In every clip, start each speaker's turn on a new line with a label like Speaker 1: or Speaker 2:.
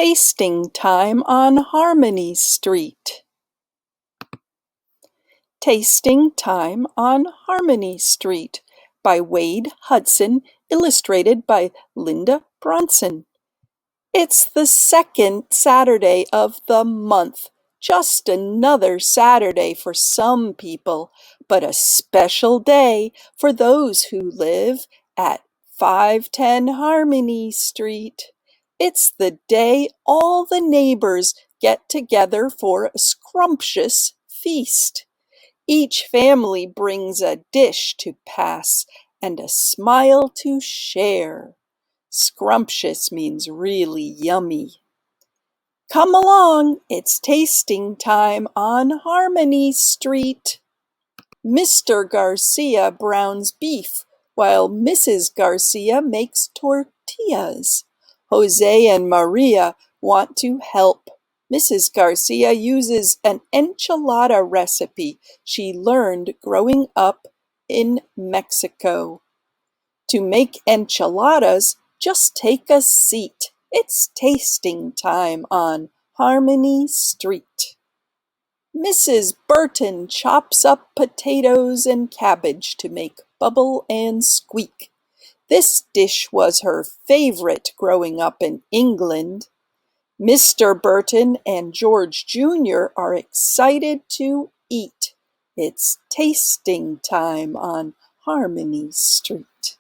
Speaker 1: Tasting time on Harmony Street. Tasting Time on Harmony Street by Wade Hudson, illustrated by Linda Bronson. It's the second Saturday of the month, just another Saturday for some people, but a special day for those who live at 510 Harmony Street. It's the day all the neighbors get together for a scrumptious feast. Each family brings a dish to pass and a smile to share. Scrumptious means really yummy. Come along, it's tasting time on Harmony Street. Mr. Garcia browns beef, while Mrs. Garcia makes tortillas. Jose and Maria want to help. Mrs. Garcia uses an enchilada recipe she learned growing up in Mexico. To make enchiladas, just take a seat. It's tasting time on Harmony Street. Mrs. Burton chops up potatoes and cabbage to make bubble and squeak. This dish was her favorite growing up in England. Mr. Burton and George Jr. are excited to eat. It's tasting time on Harmony Street.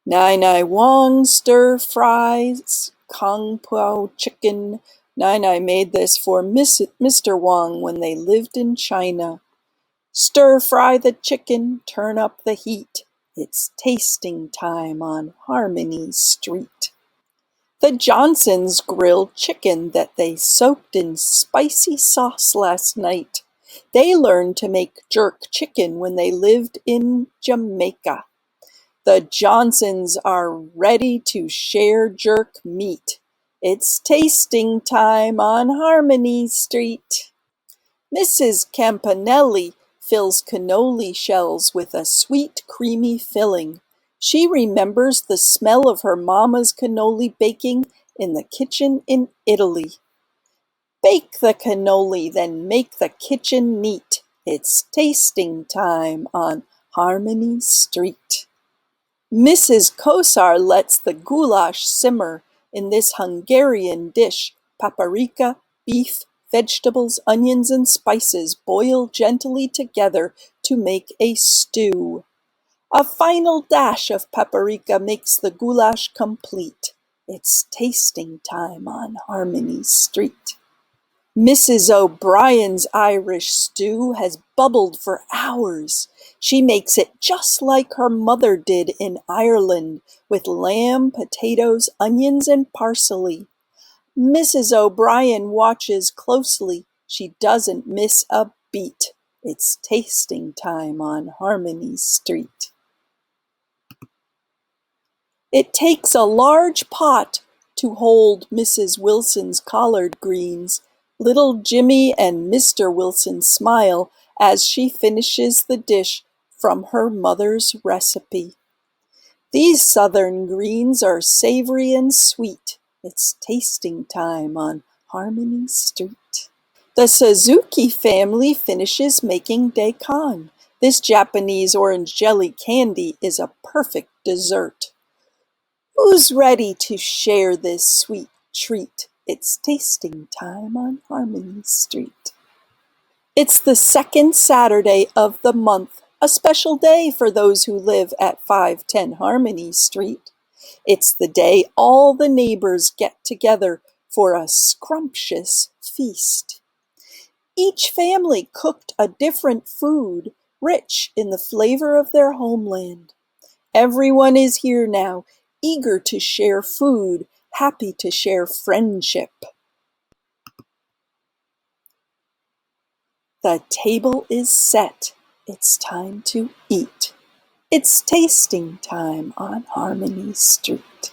Speaker 1: Nai Wong stir fries Kung Pao chicken. Nai made this for Mr. Wong when they lived in China. Stir fry the chicken, turn up the heat. It's tasting time on Harmony Street. The Johnsons grilled chicken that they soaked in spicy sauce last night. They learned to make jerk chicken when they lived in Jamaica. The Johnsons are ready to share jerk meat. It's tasting time on Harmony Street. Mrs. Campanelli fills cannoli shells with a sweet, creamy filling. She remembers the smell of her mama's cannoli baking in the kitchen in Italy. Bake the cannoli, then make the kitchen neat. It's tasting time on Harmony Street. Mrs. Kosar lets the goulash simmer in this Hungarian dish. Paprika, beef, vegetables, onions, and spices boil gently together to make a stew. A final dash of paprika makes the goulash complete. It's tasting time on Harmony Street. Mrs. O'Brien's Irish stew has bubbled for hours. She makes it just like her mother did in Ireland, with lamb, potatoes, onions, and parsley. Mrs. O'Brien watches closely. She doesn't miss a beat. It's tasting time on Harmony Street. It takes a large pot to hold Mrs. Wilson's collard greens. Little Jimmy and Mr. Wilson smile as she finishes the dish from her mother's recipe. These southern greens are savory and sweet. It's tasting time on Harmony Street. The Suzuki family finishes making daikon. This Japanese orange jelly candy is a perfect dessert. Who's ready to share this sweet treat? It's tasting time on Harmony Street. It's the second Saturday of the month, a special day for those who live at 510 Harmony Street. It's the day all the neighbors get together for a scrumptious feast. Each family cooked a different food, rich in the flavor of their homeland. Everyone is here now, eager to share food, happy to share friendship. The table is set. It's time to eat. It's tasting time on Harmony Street.